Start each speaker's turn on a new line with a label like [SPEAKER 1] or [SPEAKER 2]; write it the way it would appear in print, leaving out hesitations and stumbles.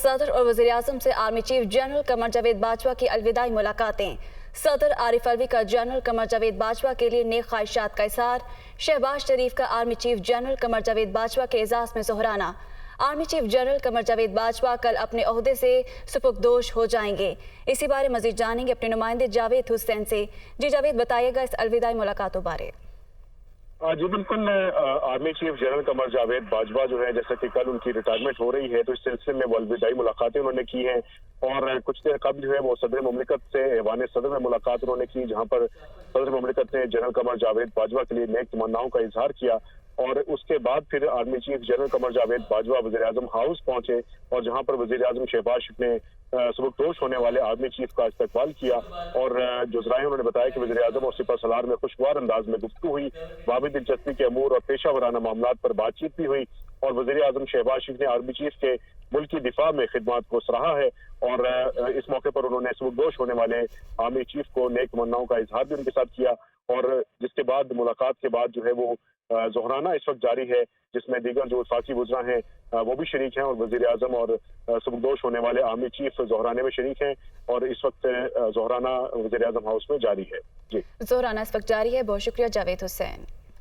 [SPEAKER 1] सदर और वज़ीर-ए-आज़म से army chief general Qamar Javed Bajwa की अलविदाई मुलाकातें। सदर आरिफ अलवी का जनरल कमर जावेद बाजवा के लिए नेक ख्वाहिशात का इज़हार। शहबाज शरीफ का army chief general Qamar Javed Bajwa के एजाज़ में ज़ोहराना। Army chief general Qamar Javed Bajwa कल अपने ओहदे से सुपुर्दोश हो जाएंगे। इसी बारे मजीद जानेंगे अपने नुमाइंदे जावेद हुसैन से। जी जावेद, बताइएगा इस अलविदाई मुलाकातों बारे।
[SPEAKER 2] जी बिल्कुल, army chief general Qamar Javed Bajwa जो है, जैसा कि कल उनकी रिटायरमेंट हो रही है, तो इस सिलसिले में वो अलविदाई मुलाकातें उन्होंने की हैं। और कुछ देर कबल जो है वो सदर मुमलिकत से ऐवान सदर में मुलाकात उन्होंने की, जहां पर सदर मुमलिकत ने जनरल कमर जावेद बाजवा के लिए नेक तमन्नाओं का इजहार किया। और उसके बाद फिर army chief general Qamar Javed Bajwa वज़ीर-ए-आज़म हाउस पहुंचे और जहां पर वज़ीर-ए-आज़म शहबाज शरीफ ने सुबकदोश होने वाले आर्मी चीफ का इस्तकबाल किया। और जो ज़राए उन्होंने बताया कि वज़ीर-ए-आज़म और सिपह सलार में खुशगवार अंदाज में गुफ्तगू हुई, बाबी दिलचस्पी के अमूर और पेशा वराना मामलात पर बातचीत भी हुई। और वज़ीर-ए-आज़म शहबाज शरीफ ने आर्मी चीफ के मुल्की दिफा में खिदमत को सराहा है। और इस मौके पर उन्होंने सुबकदोश होने वाले आर्मी चीफ को नेक तमन्नाओं का इजहार भी उनके साथ किया। और जिसके बाद मुलाकात के बाद जो है वो ज़ोहराना इस वक्त जारी है, जिसमें दीगर जो वफाकी वुज़रा हैं वो भी शरीक हैं और वज़ीर-ए-आज़म और सुबकदोश होने वाले आर्मी चीफ ज़ोहराने में शरीक हैं। और इस वक्त ज़ोहराना वज़ीर-ए-आज़म हाउस में जारी है। जी,
[SPEAKER 1] ज़ोहराना इस वक्त जारी है। बहुत शुक्रिया जावेद हुसैन।